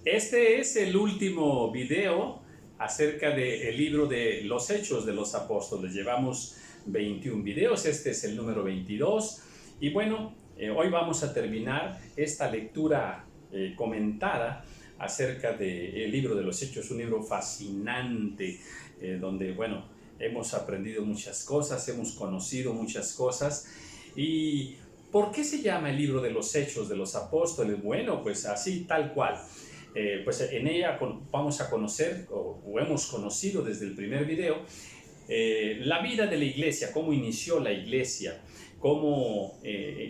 Este es el último video acerca del libro de los Hechos de los Apóstoles. Llevamos 21 videos, este es el número 22. Y bueno, hoy vamos a terminar esta lectura comentada acerca del libro de los Hechos, un libro fascinante, donde, bueno, hemos aprendido muchas cosas, hemos conocido muchas cosas. ¿Y por qué se llama el libro de los Hechos de los Apóstoles? Bueno, pues así, tal cual. Pues en ella vamos a conocer, o hemos conocido desde el primer video, la vida de la iglesia, cómo inició la iglesia, cómo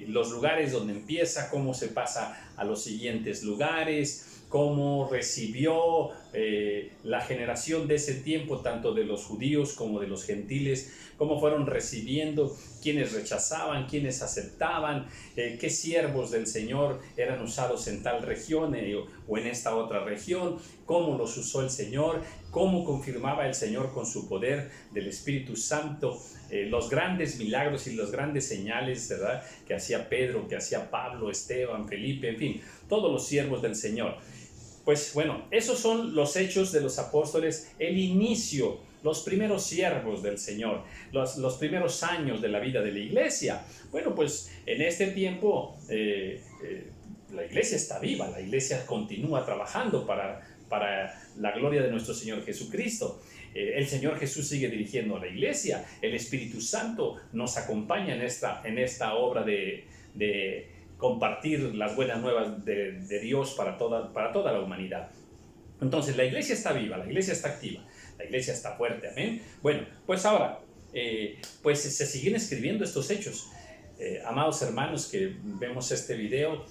los lugares donde empieza, cómo se pasa a los siguientes lugares, cómo recibió la generación de ese tiempo, tanto de los judíos como de los gentiles, cómo fueron recibiendo, quienes rechazaban, quienes aceptaban, qué siervos del Señor eran usados en tal región o en esta otra región, cómo los usó el Señor, cómo confirmaba el Señor con su poder del Espíritu Santo los grandes milagros y las grandes señales, ¿verdad?, que hacía Pedro, que hacía Pablo, Esteban, Felipe, en fin, todos los siervos del Señor. Pues bueno, esos son los hechos de los apóstoles, el inicio, los primeros siervos del Señor, los primeros años de la vida de la iglesia. Bueno, pues en este tiempo la iglesia está viva, la iglesia continúa trabajando para la gloria de nuestro Señor Jesucristo. El Señor Jesús sigue dirigiendo a la iglesia, el Espíritu Santo nos acompaña en esta obra de compartir las buenas nuevas de Dios para toda la humanidad. Entonces la iglesia está viva, la iglesia está activa, la iglesia está fuerte, amén. Bueno, pues ahora, pues se siguen escribiendo estos hechos. Amados hermanos que vemos este video,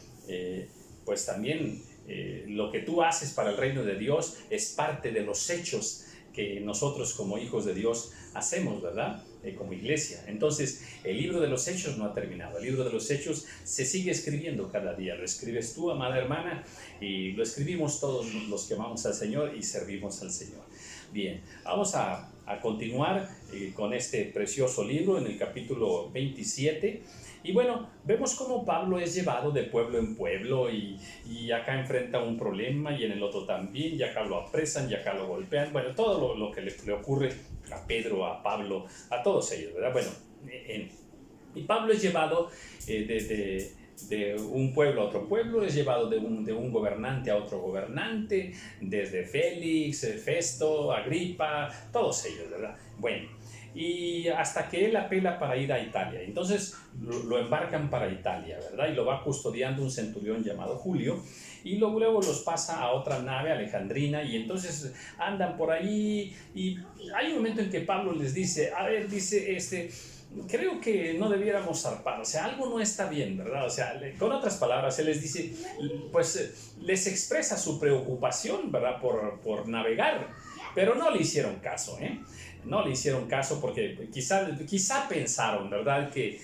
pues también lo que tú haces para el reino de Dios es parte de los hechos que nosotros como hijos de Dios hacemos, ¿verdad?, como iglesia. Entonces, el libro de los Hechos no ha terminado. El libro de los Hechos se sigue escribiendo cada día. Lo escribes tú, amada hermana, y lo escribimos todos los que amamos al Señor y servimos al Señor. Bien, vamos a continuar con este precioso libro en el capítulo 27. Y bueno, vemos cómo Pablo es llevado de pueblo en pueblo y acá enfrenta un problema y en el otro también, y acá lo apresan, y acá lo golpean. Bueno, todo lo que le ocurre a Pedro, a Pablo, a todos ellos, ¿verdad? Bueno, y Pablo es llevado de un pueblo a otro pueblo, es llevado de un gobernante a otro gobernante, desde Félix, Festo, Agripa, todos ellos, ¿verdad? Bueno, y hasta que él apela para ir a Italia. Entonces lo embarcan para Italia, ¿verdad? Y lo va custodiando un centurión llamado Julio, y luego los pasa a otra nave, Alejandrina, y entonces andan por ahí, y hay un momento en que Pablo les dice, a ver, dice, creo que no debiéramos zarpar, o sea, algo no está bien, ¿verdad? O sea, con otras palabras, él les dice, pues les expresa su preocupación, ¿verdad?, por navegar, pero no le hicieron caso, No le hicieron caso porque quizá pensaron, ¿verdad?, que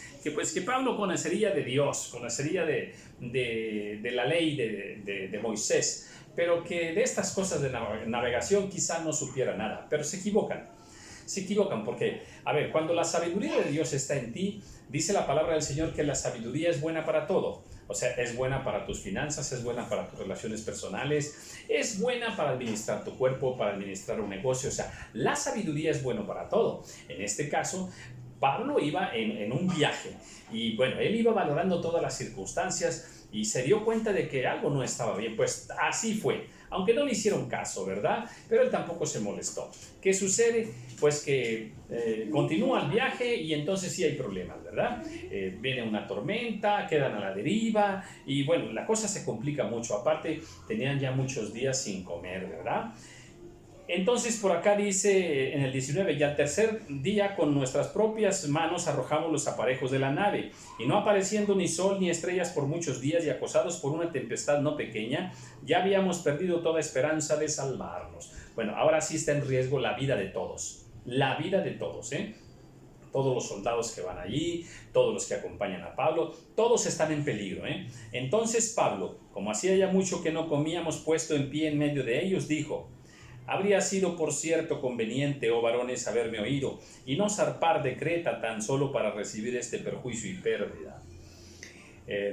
Pablo conocería de Dios, conocería de la ley de Moisés, pero que de estas cosas de navegación quizá no supiera nada, pero se equivocan porque, a ver, cuando la sabiduría de Dios está en ti, dice la palabra del Señor que la sabiduría es buena para todo. O sea, es buena para tus finanzas, es buena para tus relaciones personales, es buena para administrar tu cuerpo, para administrar un negocio. O sea, la sabiduría es buena para todo. En este caso, Pablo iba en un viaje y bueno, él iba valorando todas las circunstancias y se dio cuenta de que algo no estaba bien. Pues así fue, aunque no le hicieron caso, ¿verdad? Pero él tampoco se molestó. ¿Qué sucede? Pues que continúa el viaje y entonces sí hay problemas, ¿verdad? Viene una tormenta, quedan a la deriva y bueno, la cosa se complica mucho. Aparte, tenían ya muchos días sin comer, ¿verdad? Entonces por acá dice en el 19, y al tercer día con nuestras propias manos arrojamos los aparejos de la nave, y no apareciendo ni sol ni estrellas por muchos días y acosados por una tempestad no pequeña, ya habíamos perdido toda esperanza de salvarnos. Bueno, ahora sí está en riesgo la vida de todos, Todos los soldados que van allí, todos los que acompañan a Pablo, todos están en peligro, Entonces Pablo, como hacía ya mucho que no comíamos, puesto en pie en medio de ellos, dijo: habría sido por cierto conveniente, oh varones, haberme oído, y no zarpar de Creta tan solo para recibir este perjuicio y pérdida.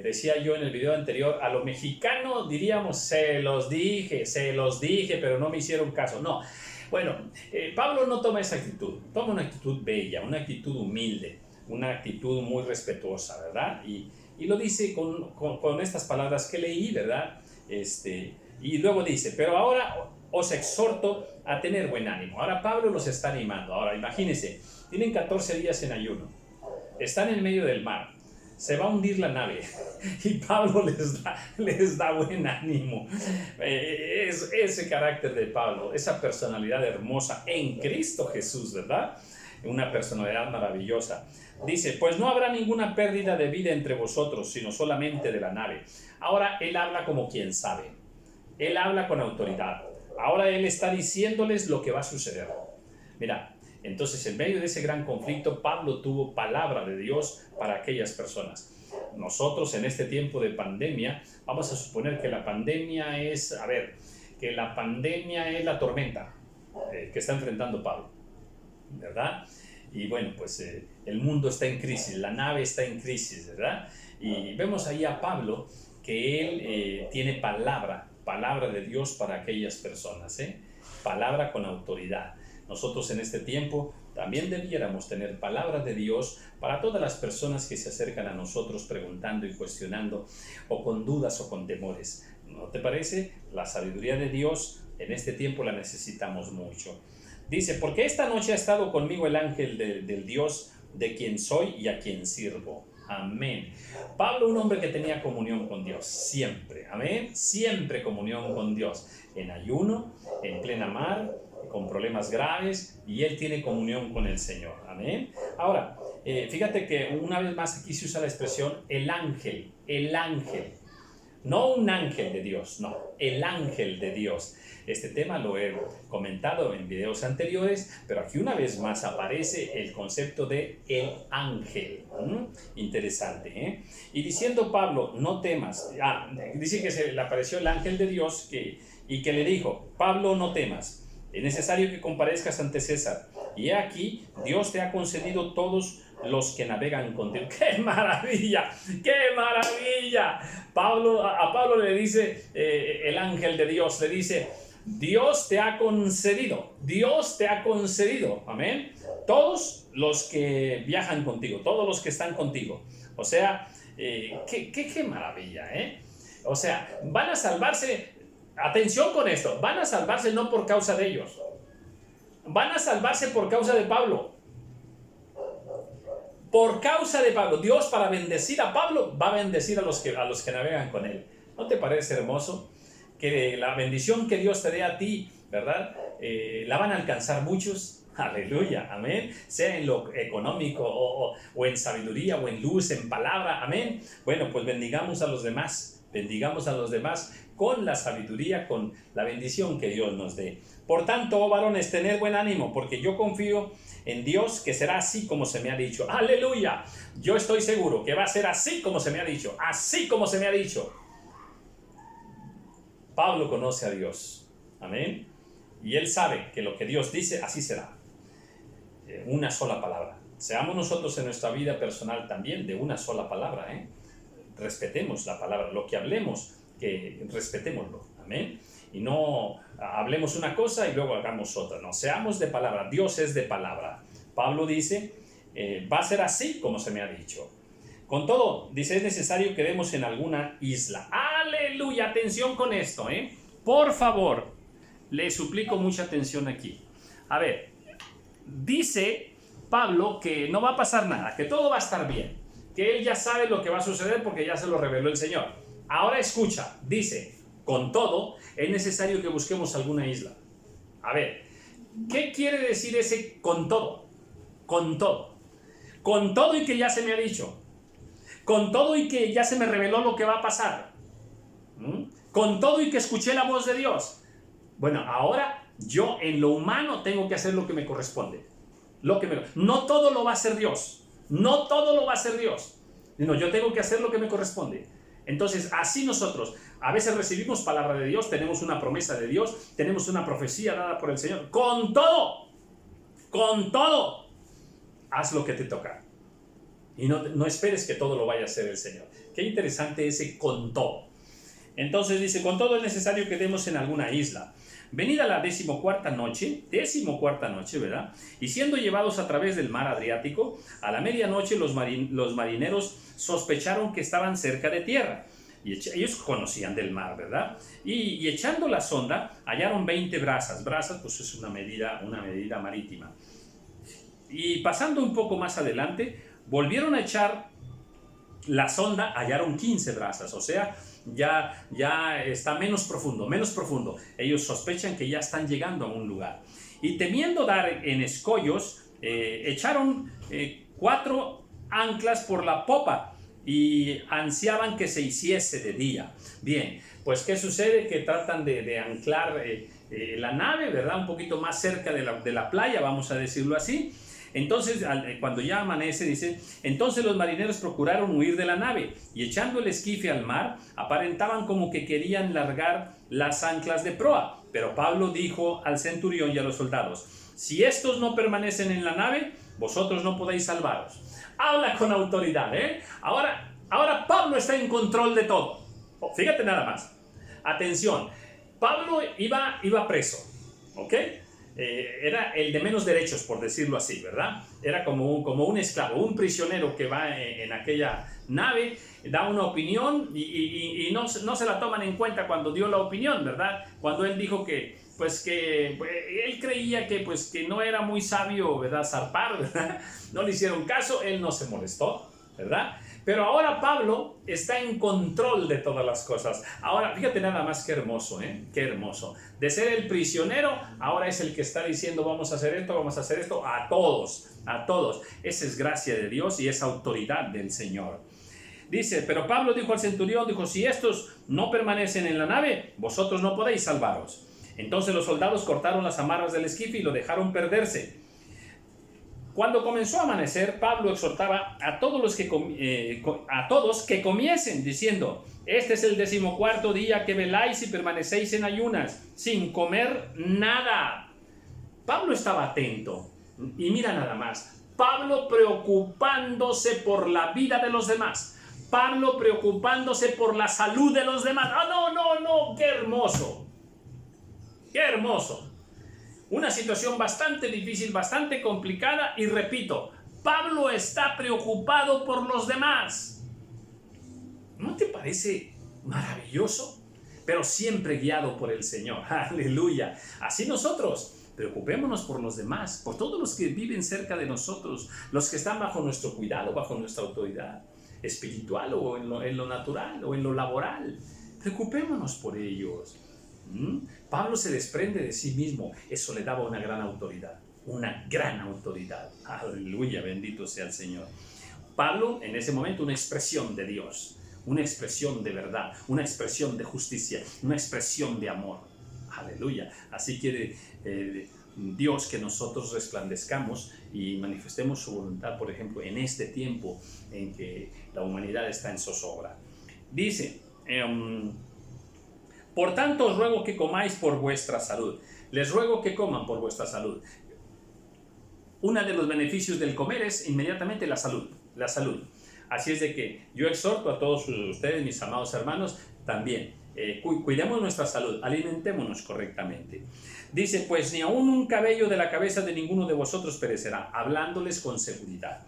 decía yo en el video anterior, a lo mexicano diríamos, se los dije, pero no me hicieron caso. No, bueno, Pablo no toma esa actitud, toma una actitud bella, una actitud humilde, una actitud muy respetuosa, ¿verdad? Y lo dice con estas palabras que leí, ¿verdad? Y luego dice, pero ahora os exhorto a tener buen ánimo. Ahora Pablo los está animando. Ahora imagínense, tienen 14 días en ayuno, están en medio del mar, se va a hundir la nave y Pablo les da buen ánimo. Es ese carácter de Pablo, esa personalidad hermosa en Cristo Jesús, ¿verdad? Una personalidad maravillosa. Dice, pues no habrá ninguna pérdida de vida entre vosotros, sino solamente de la nave. Ahora él habla como quien sabe, él habla con autoridad. Ahora él está diciéndoles lo que va a suceder. Mira, entonces en medio de ese gran conflicto, Pablo tuvo palabra de Dios para aquellas personas. Nosotros en este tiempo de pandemia, vamos a suponer que la pandemia es, que la pandemia es la tormenta que está enfrentando Pablo, ¿verdad? Y bueno, pues el mundo está en crisis, la nave está en crisis, ¿verdad? Y vemos ahí a Pablo que él tiene palabra de Dios para aquellas personas, palabra con autoridad. Nosotros en este tiempo también debiéramos tener palabra de Dios para todas las personas que se acercan a nosotros preguntando y cuestionando, o con dudas o con temores. ¿No te parece? La sabiduría de Dios en este tiempo la necesitamos mucho. Dice, porque esta noche ha estado conmigo el ángel del Dios de quien soy y a quien sirvo. Amén. Pablo, un hombre que tenía comunión con Dios, siempre, amén, siempre comunión con Dios, en ayuno, en plena mar, con problemas graves, y él tiene comunión con el Señor, amén. Ahora, fíjate que una vez más aquí se usa la expresión el ángel, no un ángel de Dios, no, el ángel de Dios. Este tema lo he comentado en videos anteriores, pero aquí una vez más aparece el concepto de el ángel. Interesante, ¿eh? Y diciendo Pablo, no temas. Dice que se le apareció el ángel de Dios y que le dijo, Pablo, no temas. Es necesario que comparezcas ante César. Y aquí Dios te ha concedido todos los que navegan contigo. ¡Qué maravilla! ¡Qué maravilla! A Pablo le dice el ángel de Dios, le dice, Dios te ha concedido, amén, todos los que viajan contigo, todos los que están contigo. O sea, qué maravilla, ¿eh? O sea, van a salvarse, atención con esto, van a salvarse no por causa de ellos, van a salvarse por causa de Pablo. Por causa de Pablo, Dios para bendecir a Pablo va a bendecir a los que navegan con él. ¿No te parece hermoso? Que la bendición que Dios te dé a ti, ¿verdad? La van a alcanzar muchos. Aleluya, amén. Sea en lo económico o en sabiduría o en luz, en palabra, amén. Bueno, pues bendigamos a los demás con la sabiduría, con la bendición que Dios nos dé. Por tanto, oh varones, tened buen ánimo, porque yo confío en Dios que será así como se me ha dicho. Aleluya. Yo estoy seguro que va a ser así como se me ha dicho. Así como se me ha dicho. Pablo conoce a Dios. Amén. Y él sabe que lo que Dios dice, así será. Una sola palabra. Seamos nosotros en nuestra vida personal también de una sola palabra. Respetemos la palabra. Lo que hablemos, que respetémoslo. Amén. Y no hablemos una cosa y luego hagamos otra. No, seamos de palabra. Dios es de palabra. Pablo dice, va a ser así como se me ha dicho. Con todo, dice, es necesario que demos en alguna isla. ¡Aleluya! Atención con esto, Por favor, le suplico mucha atención aquí. A ver, dice Pablo que no va a pasar nada, que todo va a estar bien, que él ya sabe lo que va a suceder porque ya se lo reveló el Señor. Ahora escucha, dice, con todo, es necesario que busquemos alguna isla. A ver, ¿qué quiere decir ese con todo? Con todo. Con todo y que ya se me ha dicho. Con todo y que ya se me reveló lo que va a pasar. Con todo y que escuché la voz de Dios. Bueno, ahora yo en lo humano tengo que hacer lo que me corresponde. No todo lo va a hacer Dios. No todo lo va a hacer Dios. No, yo tengo que hacer lo que me corresponde. Entonces, así nosotros a veces recibimos palabra de Dios, tenemos una promesa de Dios, tenemos una profecía dada por el Señor. Con todo, haz lo que te toca. Y no esperes que todo lo vaya a hacer el Señor. Qué interesante ese con todo. Entonces dice, con todo es necesario que demos en alguna isla. Venida la 14ª noche, ¿verdad? Y siendo llevados a través del mar Adriático, a la medianoche los marineros sospecharon que estaban cerca de tierra. Y ellos conocían del mar, ¿verdad? Y echando la sonda, hallaron 20 brazas. Brazas, pues es una medida marítima. Y pasando un poco más adelante, volvieron a echar la sonda, hallaron 15 brazas, o sea, ya está menos profundo. Ellos sospechan que ya están llegando a un lugar. Y temiendo dar en escollos, echaron 4 anclas por la popa y ansiaban que se hiciese de día. Bien, pues ¿qué sucede? Que tratan de anclar la nave, ¿verdad? Un poquito más cerca de la playa, vamos a decirlo así. Entonces, cuando ya amanece, dice, entonces los marineros procuraron huir de la nave y echando el esquife al mar, aparentaban como que querían largar las anclas de proa. Pero Pablo dijo al centurión y a los soldados, si estos no permanecen en la nave, vosotros no podéis salvaros. Habla con autoridad, ¿eh? Ahora Pablo está en control de todo. Fíjate nada más. Atención, Pablo iba preso, ¿ok? Era el de menos derechos, por decirlo así, ¿verdad? Era como un esclavo, un prisionero que va en aquella nave, da una opinión y no se la toman en cuenta cuando dio la opinión, ¿verdad? Cuando él dijo que él creía que no era muy sabio, ¿verdad? Zarpar, ¿verdad? No le hicieron caso, él no se molestó, ¿verdad? Pero ahora Pablo está en control de todas las cosas. Ahora, fíjate nada más qué hermoso, ¿eh? Qué hermoso. De ser el prisionero, ahora es el que está diciendo vamos a hacer esto a todos. Esa es gracia de Dios y es autoridad del Señor. Dice, pero Pablo dijo al centurión, si estos no permanecen en la nave, vosotros no podéis salvaros. Entonces los soldados cortaron las amarras del esquife y lo dejaron perderse. Cuando comenzó a amanecer, Pablo exhortaba a todos que comiesen, diciendo, este es el 14º día que veláis y permanecéis en ayunas, sin comer nada. Pablo estaba atento. Y mira nada más, Pablo preocupándose por la vida de los demás. Pablo preocupándose por la salud de los demás. No, qué hermoso. Qué hermoso. Una situación bastante difícil, bastante complicada y repito, Pablo está preocupado por los demás. ¿No te parece maravilloso? Pero siempre guiado por el Señor. Aleluya. Así nosotros, preocupémonos por los demás, por todos los que viven cerca de nosotros, los que están bajo nuestro cuidado, bajo nuestra autoridad espiritual o en lo natural o en lo laboral. Preocupémonos por ellos. Pablo se desprende de sí mismo, eso le daba una gran autoridad, aleluya, bendito sea el Señor. Pablo en ese momento una expresión de Dios, una expresión de verdad, una expresión de justicia, una expresión de amor, aleluya. Así quiere Dios que nosotros resplandezcamos y manifestemos su voluntad, por ejemplo, en este tiempo en que la humanidad está en zozobra. Dice, por tanto os ruego que comáis por vuestra salud. Les ruego que coman por vuestra salud. Uno de los beneficios del comer es inmediatamente la salud. Así es de que yo exhorto a todos ustedes, mis amados hermanos, también cuidemos nuestra salud, alimentémonos correctamente. Dice, pues ni aun un cabello de la cabeza de ninguno de vosotros perecerá, hablándoles con seguridad.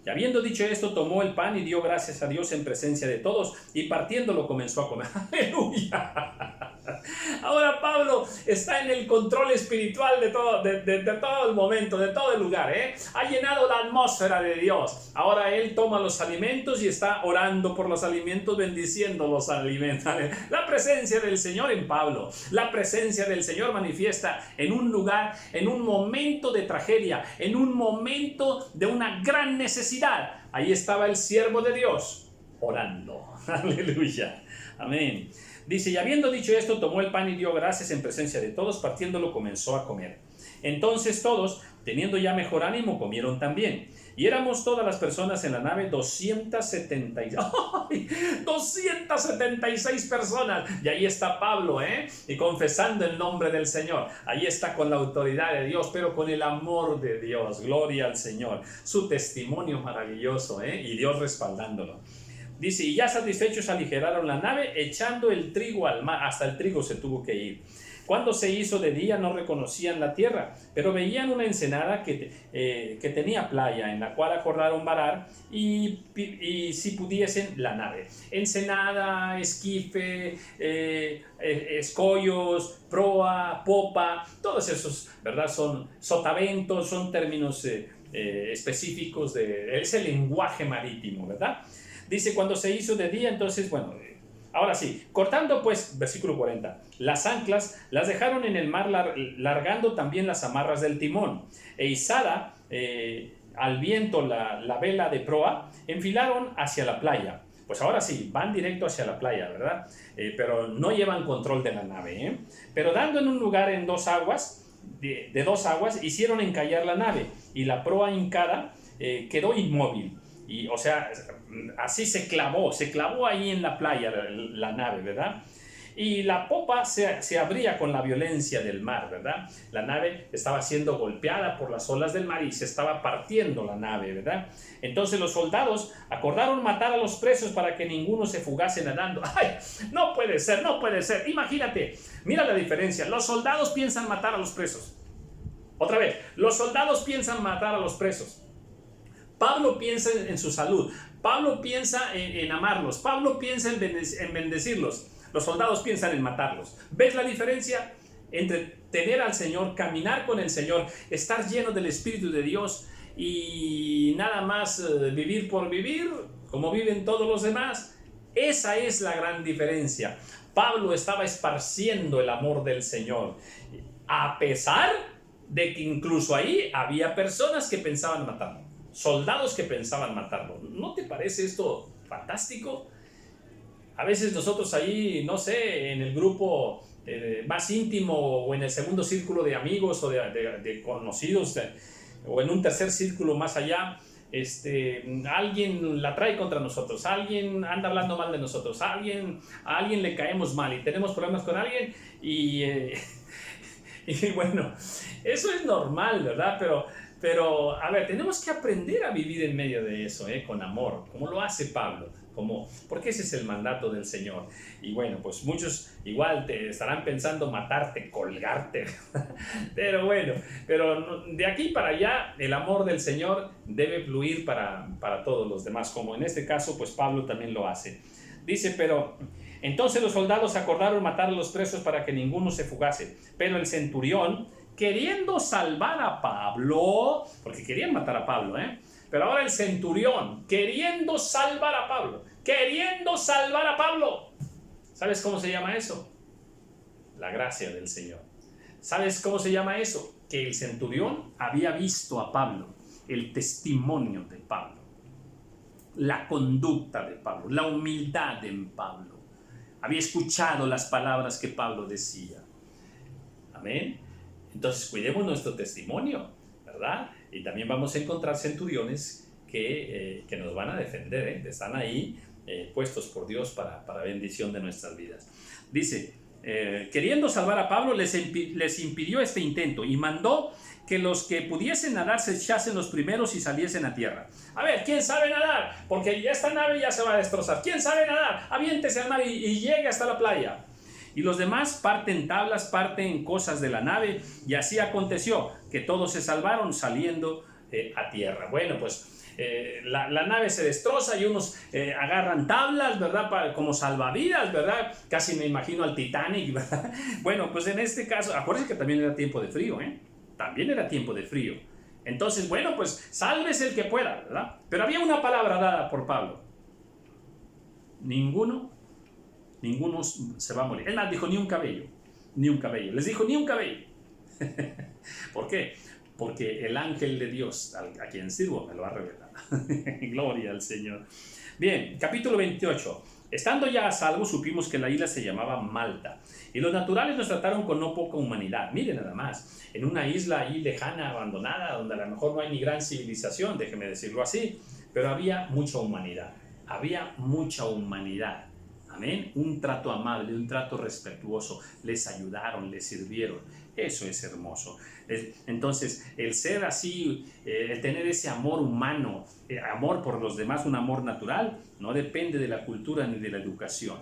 Y habiendo dicho esto, tomó el pan y dio gracias a Dios en presencia de todos, y partiéndolo comenzó a comer. ¡Aleluya! Ahora Pablo está en el control espiritual de todo el momento, de todo el lugar, ¿eh? Ha llenado la atmósfera de Dios. Ahora él toma los alimentos y está orando por los alimentos, bendiciendo los alimentos. La presencia del Señor en Pablo, la presencia del Señor manifiesta en un lugar, en un momento de tragedia, en un momento de una gran necesidad. Ahí estaba el siervo de Dios orando. Aleluya. Amén. Dice, y habiendo dicho esto, tomó el pan y dio gracias en presencia de todos, partiéndolo comenzó a comer. Entonces todos, teniendo ya mejor ánimo, comieron también. Y éramos todas las personas en la nave 276 personas. Y ahí está Pablo, y confesando el nombre del Señor. Ahí está con la autoridad de Dios, pero con el amor de Dios. Gloria al Señor. Su testimonio maravilloso, y Dios respaldándolo. Dice, y ya satisfechos aligeraron la nave, echando el trigo al mar. Hasta el trigo se tuvo que ir. Cuando se hizo de día no reconocían la tierra, pero veían una ensenada que tenía playa, en la cual acordaron varar y si pudiesen la nave. Ensenada, esquife, escollos, proa, popa, todos esos, ¿verdad? Son sotaventos, son términos específicos, es el lenguaje marítimo, ¿verdad? Dice, cuando se hizo de día, entonces, bueno, ahora sí, cortando pues, versículo 40, las anclas las dejaron en el mar, largando también las amarras del timón, e izada al viento la vela de proa, enfilaron hacia la playa. Pues ahora sí, van directo hacia la playa, ¿verdad? Pero no llevan control de la nave, Pero dando en un lugar en dos aguas, de dos aguas, hicieron encallar la nave, y la proa hincada quedó inmóvil. Y, o sea, así se clavó ahí en la playa la nave, ¿verdad? Y la popa se abría con la violencia del mar, ¿verdad? La nave estaba siendo golpeada por las olas del mar y se estaba partiendo la nave, ¿verdad? Entonces los soldados acordaron matar a los presos para que ninguno se fugase nadando. ¡Ay! No puede ser, no puede ser. Imagínate, mira la diferencia. Los soldados piensan matar a los presos. Otra vez, los soldados piensan matar a los presos. Pablo piensa en su salud, Pablo piensa en amarlos, Pablo piensa en bendecirlos, los soldados piensan en matarlos. ¿Ves la diferencia entre tener al Señor, caminar con el Señor, estar lleno del Espíritu de Dios y nada más vivir por vivir, como viven todos los demás? Esa es la gran diferencia. Pablo estaba esparciendo el amor del Señor, a pesar de que incluso ahí había personas que pensaban matarlo. Soldados que pensaban matarlo. ¿No te parece esto fantástico? A veces nosotros ahí, no sé, en el grupo más íntimo o en el segundo círculo de amigos o de conocidos o en un tercer círculo más allá, alguien la trae contra nosotros, alguien anda hablando mal de nosotros, a alguien le caemos mal y tenemos problemas con alguien y bueno, eso es normal, ¿verdad? Pero, a ver, tenemos que aprender a vivir en medio de eso, con amor, como lo hace Pablo, porque ese es el mandato del Señor. Y bueno, pues muchos igual te estarán pensando matarte, colgarte, pero bueno, pero de aquí para allá el amor del Señor debe fluir para todos los demás, como en este caso, pues Pablo también lo hace. Dice, pero entonces los soldados acordaron matar a los presos para que ninguno se fugase, pero el centurión, queriendo salvar a Pablo, porque querían matar a Pablo, pero ahora el centurión, queriendo salvar a Pablo, ¿sabes cómo se llama eso? La gracia del Señor. ¿Sabes cómo se llama eso? Que el centurión había visto a Pablo, el testimonio de Pablo, la conducta de Pablo, la humildad en Pablo. Había escuchado las palabras que Pablo decía. Amén. Entonces cuidemos nuestro testimonio, ¿verdad? Y también vamos a encontrar centuriones que nos van a defender, están ahí puestos por Dios para bendición de nuestras vidas. Dice, queriendo salvar a Pablo, les impidió este intento y mandó que los que pudiesen nadar se echasen los primeros y saliesen a tierra. A ver, ¿quién sabe nadar? Porque esta nave ya se va a destrozar. ¿Quién sabe nadar? Aviéntese al mar y llegue hasta la playa. Y los demás parten tablas, parten cosas de la nave, y así aconteció que todos se salvaron saliendo a tierra. Bueno, pues la nave se destroza y unos agarran tablas, ¿verdad? Como salvavidas, ¿verdad? Casi me imagino al Titanic, ¿verdad? Bueno, pues en este caso, acuérdense que también era tiempo de frío, También era tiempo de frío. Entonces, bueno, pues sálvese el que pueda, ¿verdad? Pero había una palabra dada por Pablo. Ninguno se va a morir. Él no dijo ni un cabello. Les dijo ni un cabello. ¿Por qué? Porque el ángel de Dios, a quien sirvo, me lo ha revelado. Gloria al Señor. Bien, capítulo 28. Estando ya a salvo, supimos que la isla se llamaba Malta, y los naturales nos trataron con no poca humanidad. Miren nada más, en una isla ahí lejana, abandonada, donde a lo mejor no hay ni gran civilización, déjeme decirlo así, pero había mucha humanidad, había mucha humanidad. Amén. Un trato amable, un trato respetuoso. Les ayudaron, les sirvieron. Eso es hermoso. Entonces, el ser así, el tener ese amor humano, amor por los demás, un amor natural, no depende de la cultura ni de la educación,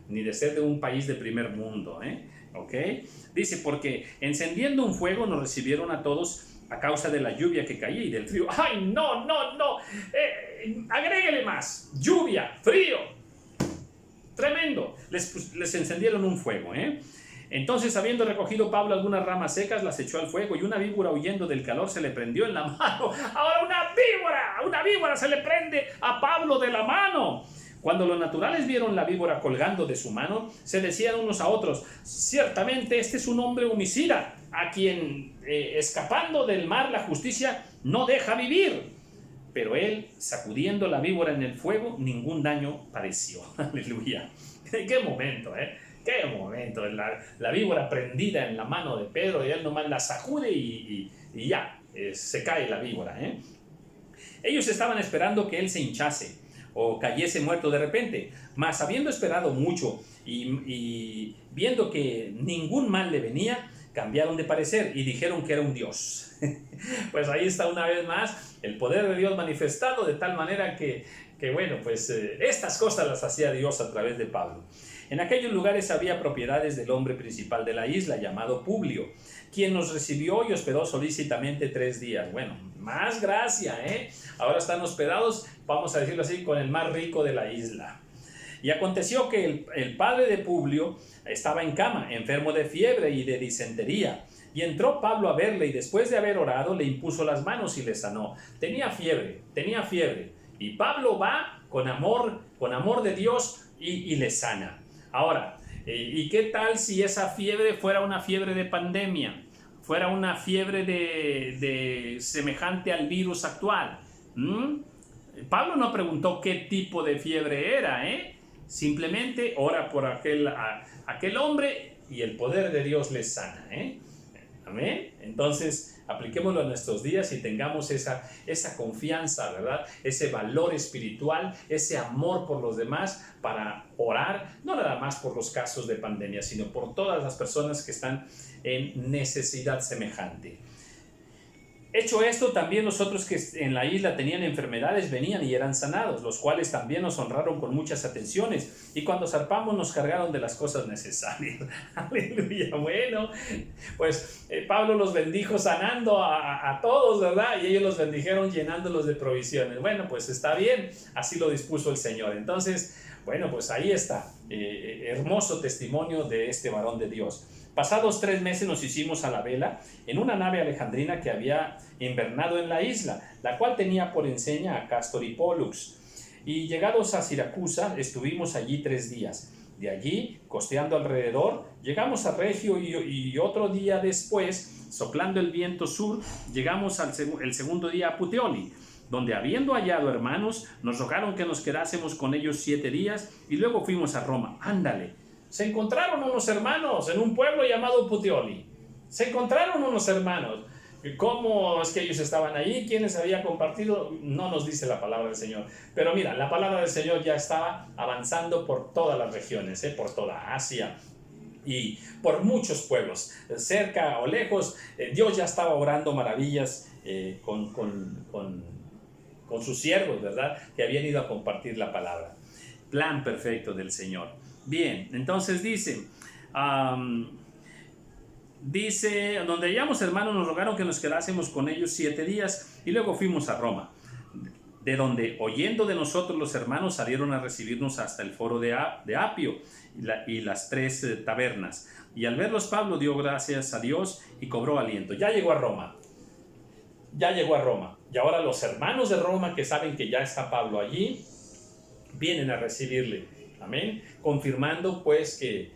ni de ser de un país de primer mundo. ¿Ok? Dice, porque encendiendo un fuego nos recibieron a todos a causa de la lluvia que caía y del frío. ¡Ay, no, no, no! Agréguele más. Lluvia, frío. Tremendo. Les encendieron un fuego, Entonces, habiendo recogido Pablo algunas ramas secas, las echó al fuego y una víbora, huyendo del calor, se le prendió en la mano. Ahora una víbora se le prende a Pablo de la mano. Cuando los naturales vieron la víbora colgando de su mano, se decían unos a otros: ciertamente este es un hombre homicida, a quien escapando del mar la justicia no deja vivir. Pero él, sacudiendo la víbora en el fuego, ningún daño padeció. Aleluya. ¡Qué momento, ¡Qué momento! La víbora prendida en la mano de Pedro, y él nomás la sacude y ya, se cae la víbora, Ellos estaban esperando que él se hinchase o cayese muerto de repente, mas habiendo esperado mucho y viendo que ningún mal le venía, cambiaron de parecer y dijeron que era un dios. Pues ahí está una vez más el poder de Dios manifestado, de tal manera que bueno, pues estas cosas las hacía Dios a través de Pablo. En aquellos lugares había propiedades del hombre principal de la isla, llamado Publio, quien nos recibió y hospedó solícitamente 3 días. Bueno, más gracia, Ahora están hospedados, vamos a decirlo así, con el más rico de la isla. Y aconteció que el padre de Publio estaba en cama, enfermo de fiebre y de disentería. Y entró Pablo a verle, y después de haber orado le impuso las manos y le sanó. Tenía fiebre. Y Pablo va con amor de Dios y le sana. Ahora, ¿y qué tal si esa fiebre fuera una fiebre de pandemia? Fuera una fiebre de semejante al virus actual. Pablo no preguntó qué tipo de fiebre era, Simplemente ora por aquel hombre y el poder de Dios le sana, Amén. Entonces, apliquémoslo a nuestros días y tengamos esa confianza, ¿verdad? Ese valor espiritual, ese amor por los demás para orar, no nada más por los casos de pandemia, sino por todas las personas que están en necesidad semejante. Hecho esto, también los otros que en la isla tenían enfermedades venían y eran sanados, los cuales también nos honraron con muchas atenciones, y cuando zarpamos nos cargaron de las cosas necesarias. Aleluya. Bueno, pues Pablo los bendijo sanando a todos, ¿verdad? Y ellos los bendijeron llenándolos de provisiones. Bueno, pues está bien, así lo dispuso el Señor. Entonces, bueno, pues ahí está, hermoso testimonio de este varón de Dios. Pasados 3 meses nos hicimos a la vela en una nave alejandrina que había invernado en la isla, la cual tenía por enseña a Cástor y Pólux. Y llegados a Siracusa, estuvimos allí 3 días. De allí, costeando alrededor, llegamos a Regio y otro día después, soplando el viento sur, llegamos el segundo día a Puteoli, donde habiendo hallado hermanos, nos rogaron que nos quedásemos con ellos 7 días y luego fuimos a Roma. Ándale. Se encontraron unos hermanos en un pueblo llamado Puteoli. Se encontraron unos hermanos. ¿Cómo es que ellos estaban ahí? ¿Quiénes había compartido? No nos dice la palabra del Señor. Pero mira, la palabra del Señor ya estaba avanzando por todas las regiones, por toda Asia y por muchos pueblos, cerca o lejos. Dios ya estaba obrando maravillas con sus siervos, ¿verdad? Que habían ido a compartir la palabra. Plan perfecto del Señor. Bien, entonces dice, donde hallamos hermanos nos rogaron que nos quedásemos con ellos 7 días y luego fuimos a Roma, de donde oyendo de nosotros los hermanos salieron a recibirnos hasta el foro de Apio y las 3 tabernas. Y al verlos Pablo dio gracias a Dios y cobró aliento. Ya llegó a Roma. Y ahora los hermanos de Roma, que saben que ya está Pablo allí, vienen a recibirle. Amén, confirmando pues que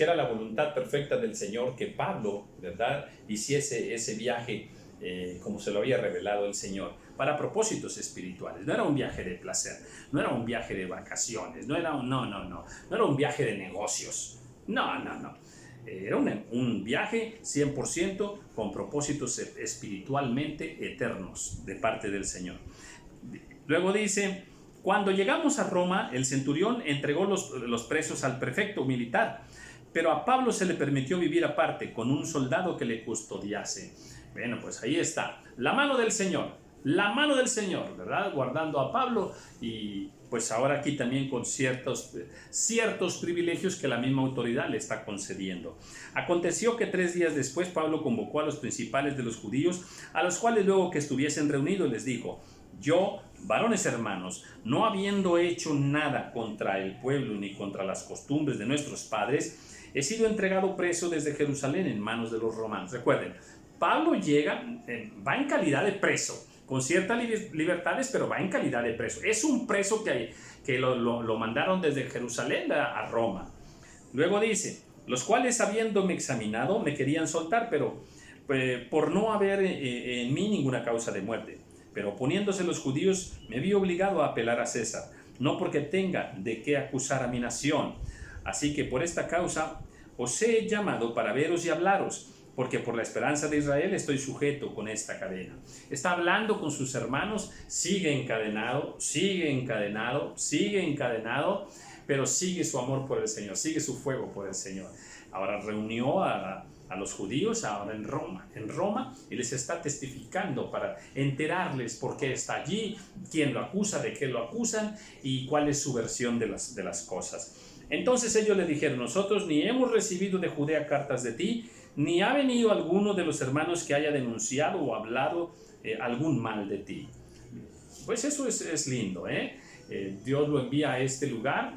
era la voluntad perfecta del Señor que Pablo, ¿verdad?, hiciese ese viaje como se lo había revelado el Señor. para propósitos espirituales. No era un viaje de placer, no era un viaje de vacaciones, no era un viaje de negocios. No. Era un viaje 100% con propósitos espiritualmente eternos de parte del Señor. Luego dice, cuando llegamos a Roma, el centurión entregó los presos al prefecto militar, pero a Pablo se le permitió vivir aparte con un soldado que le custodiase. Bueno, pues ahí está, la mano del Señor, ¿verdad? Guardando a Pablo, y pues ahora aquí también con ciertos privilegios que la misma autoridad le está concediendo. Aconteció que 3 días después Pablo convocó a los principales de los judíos, a los cuales luego que estuviesen reunidos les dijo: yo, varones hermanos, no habiendo hecho nada contra el pueblo ni contra las costumbres de nuestros padres, he sido entregado preso desde Jerusalén en manos de los romanos. Recuerden, Pablo llega, va en calidad de preso, con ciertas libertades, pero va en calidad de preso. Es un preso que lo mandaron desde Jerusalén a Roma. Luego dice, los cuales habiéndome examinado me querían soltar, pero por no haber en mí ninguna causa de muerte. Pero oponiéndose los judíos, me vi obligado a apelar a César, no porque tenga de qué acusar a mi nación. Así que por esta causa os he llamado para veros y hablaros, porque por la esperanza de Israel estoy sujeto con esta cadena. Está hablando con sus hermanos, sigue encadenado, pero sigue su amor por el Señor, sigue su fuego por el Señor. Ahora reunió a los judíos ahora en Roma, y les está testificando para enterarles por qué está allí, quién lo acusa, de qué lo acusan y cuál es su versión de las cosas. Entonces ellos le dijeron: nosotros ni hemos recibido de Judea cartas de ti, ni ha venido alguno de los hermanos que haya denunciado o hablado algún mal de ti. Pues eso es lindo, Dios lo envía a este lugar,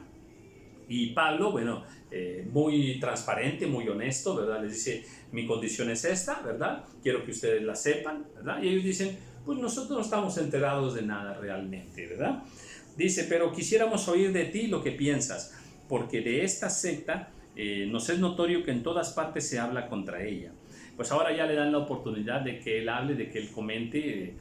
y Pablo, muy transparente, muy honesto, ¿verdad? Les dice: mi condición es esta, ¿verdad? Quiero que ustedes la sepan, ¿verdad? Y ellos dicen: pues nosotros no estamos enterados de nada realmente, ¿verdad? Dice: pero quisiéramos oír de ti lo que piensas, porque de esta secta nos es notorio que en todas partes se habla contra ella. Pues ahora ya le dan la oportunidad de que él hable, de que él comente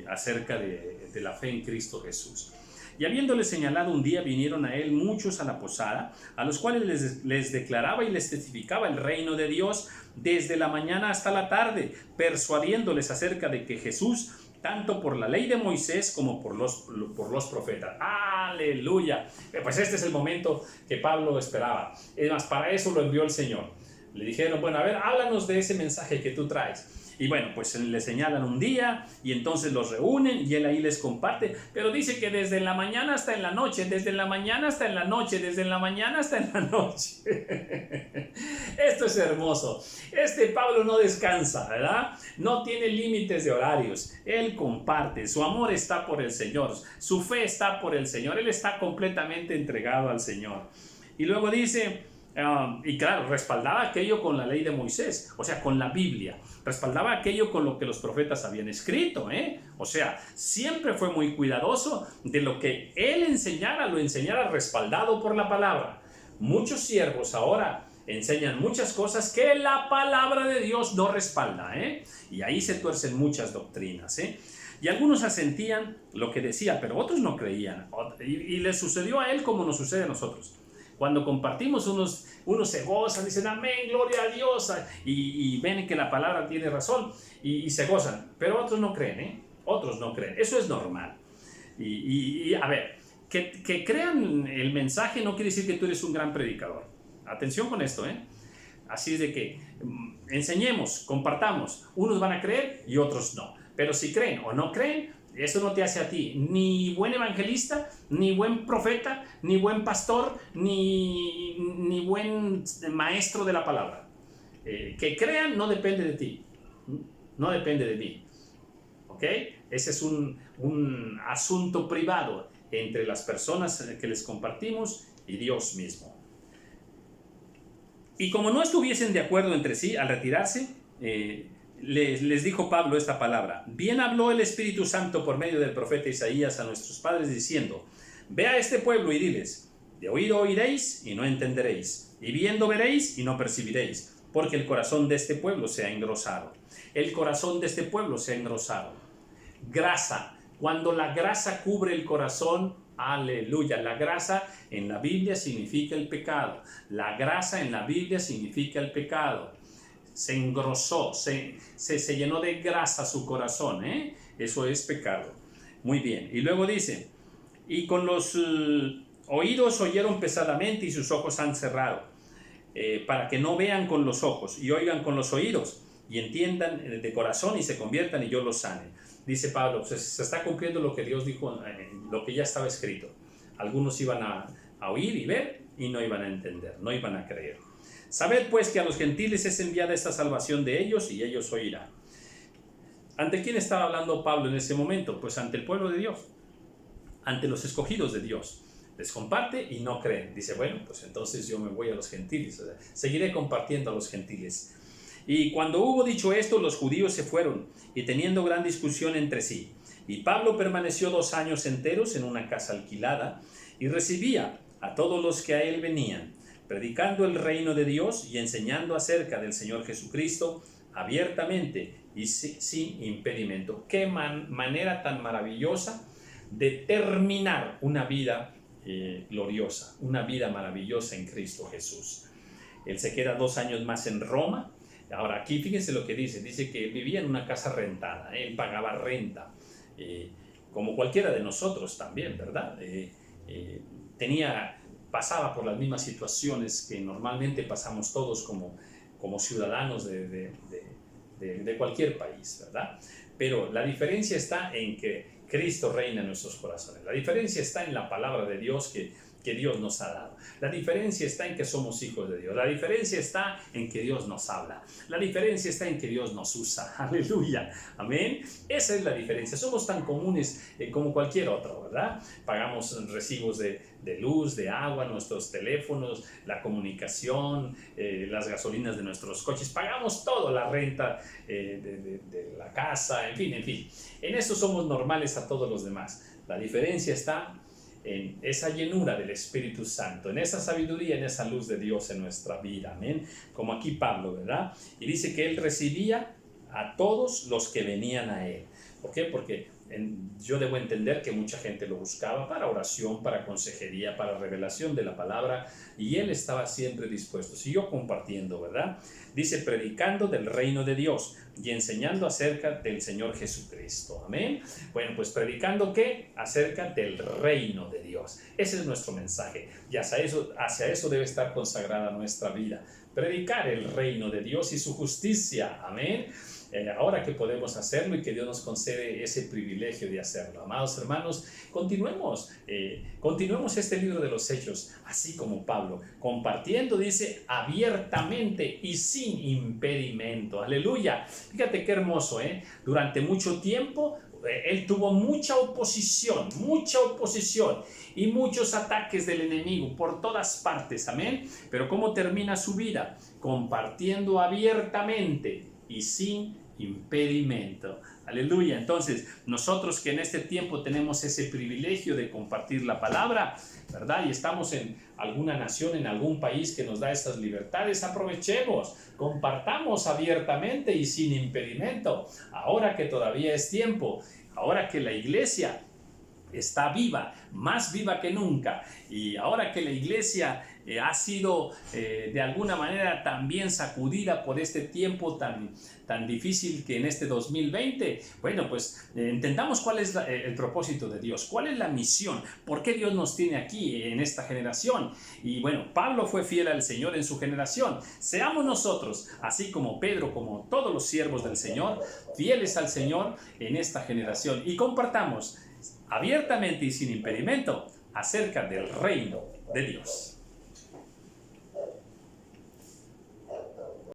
acerca de la fe en Cristo Jesús. Y habiéndole señalado un día, vinieron a él muchos a la posada, a los cuales les declaraba y les testificaba el reino de Dios desde la mañana hasta la tarde, persuadiéndoles acerca de que Jesús, tanto por la ley de Moisés como por los profetas. ¡Aleluya! Pues este es el momento que Pablo esperaba. Es más, para eso lo envió el Señor. Le dijeron: bueno, a ver, háblanos de ese mensaje que tú traes. Y bueno, pues le señalan un día, y entonces los reúnen, y él ahí les comparte, pero dice que desde la mañana hasta en la noche, desde la mañana hasta en la noche, desde la mañana hasta en la noche. Esto es hermoso. Pablo no descansa, ¿verdad? No tiene límites de horarios. Él comparte, su amor está por el Señor, su fe está por el Señor, él está completamente entregado al Señor. Y luego dice... y claro, respaldaba aquello con la ley de Moisés, o sea, con la Biblia, respaldaba aquello con lo que los profetas habían escrito, o sea, siempre fue muy cuidadoso de lo que él lo enseñara respaldado por la palabra. Muchos siervos ahora enseñan muchas cosas que la palabra de Dios no respalda, y ahí se tuercen muchas doctrinas, Y algunos asentían lo que decía, pero otros no creían, y le sucedió a él como nos sucede a nosotros. Cuando compartimos, unos se gozan, dicen amén, gloria a Dios, y ven que la palabra tiene razón y se gozan, pero otros no creen, otros no creen. Eso es normal. Y a ver, que crean el mensaje no quiere decir que tú eres un gran predicador. Atención con esto, Así es de que enseñemos, compartamos, unos van a creer y otros no, pero si creen o no creen, eso no te hace a ti ni buen evangelista, ni buen profeta, ni buen pastor, ni buen maestro de la palabra. Que crean no depende de ti, no depende de mí. ¿Ok? Ese es un asunto privado entre las personas que les compartimos y Dios mismo. Y como no estuviesen de acuerdo entre sí, al retirarse, les dijo Pablo esta palabra: bien habló el Espíritu Santo por medio del profeta Isaías a nuestros padres diciendo: ve a este pueblo y diles, de oído oiréis y no entenderéis, y viendo veréis y no percibiréis, porque el corazón de este pueblo se ha engrosado. El corazón de este pueblo se ha engrosado. grasa. Cuando la grasa cubre el corazón, aleluya. La grasa en la Biblia significa el pecado. La grasa en la Biblia significa el pecado. Se engrosó, se llenó de grasa su corazón, ¿eh? Eso es pecado. Muy bien. Y luego dice, y con los oídos oyeron pesadamente y sus ojos han cerrado, para que no vean con los ojos y oigan con los oídos y entiendan de corazón y se conviertan y yo los sane. Dice Pablo, pues se está cumpliendo lo que Dios dijo, lo que ya estaba escrito. Algunos iban a oír y ver y no iban a entender, no iban a creer. Sabed pues que a los gentiles es enviada esta salvación de ellos y ellos oirán. ¿Ante quién estaba hablando Pablo en ese momento? Pues ante el pueblo de Dios, ante los escogidos de Dios. Les comparte y no creen. Dice, bueno, pues entonces yo me voy a los gentiles, o sea, seguiré compartiendo a los gentiles. Y cuando hubo dicho esto, los judíos se fueron y teniendo gran discusión entre sí. Y Pablo permaneció 2 años enteros en una casa alquilada y recibía a todos los que a él venían, predicando el reino de Dios y enseñando acerca del Señor Jesucristo abiertamente y sin impedimento. Qué manera tan maravillosa de terminar una vida gloriosa, una vida maravillosa en Cristo Jesús. Él se queda 2 años más en Roma. Ahora aquí fíjense lo que dice que vivía en una casa rentada, él pagaba renta, como cualquiera de nosotros también, ¿verdad? Pasaba por las mismas situaciones que normalmente pasamos todos como ciudadanos de cualquier país, ¿verdad? Pero la diferencia está en que Cristo reina en nuestros corazones. La diferencia está en la palabra de Dios que Dios nos ha dado. La diferencia está en que somos hijos de Dios. La diferencia está en que Dios nos habla. La diferencia está en que Dios nos usa. Aleluya. Amén. Esa es la diferencia. Somos tan comunes como cualquier otro, ¿verdad? Pagamos recibos de luz, de agua, nuestros teléfonos, la comunicación, las gasolinas de nuestros coches. Pagamos todo, la renta de la casa, en fin. En eso somos normales a todos los demás. La diferencia está en esa llenura del Espíritu Santo, en esa sabiduría, en esa luz de Dios en nuestra vida, amén, como aquí Pablo, ¿verdad? Y dice que él recibía a todos los que venían a él. ¿Por qué? Porque yo debo entender que mucha gente lo buscaba para oración, para consejería, para revelación de la palabra, y él estaba siempre dispuesto, siguió compartiendo, ¿verdad? Dice, predicando del reino de Dios y enseñando acerca del Señor Jesucristo, amén. Bueno, pues predicando ¿qué? Acerca del reino de Dios. Ese es nuestro mensaje y hacia eso debe estar consagrada nuestra vida, predicar el reino de Dios y su justicia, amén. Ahora que podemos hacerlo y que Dios nos concede ese privilegio de hacerlo. Amados hermanos, continuemos este libro de los Hechos, así como Pablo, compartiendo, dice, abiertamente y sin impedimento. Aleluya. Fíjate qué hermoso, Durante mucho tiempo él tuvo mucha oposición y muchos ataques del enemigo por todas partes, amén. Pero ¿cómo termina su vida? Compartiendo abiertamente y sin impedimento. Aleluya. Entonces, nosotros que en este tiempo tenemos ese privilegio de compartir la palabra, ¿verdad? Y estamos en alguna nación, en algún país que nos da estas libertades, aprovechemos, compartamos abiertamente y sin impedimento. Ahora que todavía es tiempo, ahora que la iglesia está viva, más viva que nunca, y ahora que la iglesia ha sido de alguna manera también sacudida por este tiempo tan difícil que en este 2020, bueno, pues entendamos cuál es el propósito de Dios, cuál es la misión, por qué Dios nos tiene aquí en esta generación. Y bueno, Pablo fue fiel al Señor en su generación. Seamos nosotros, así como Pedro, como todos los siervos del Señor, fieles al Señor en esta generación, y compartamos abiertamente y sin impedimento acerca del reino de Dios.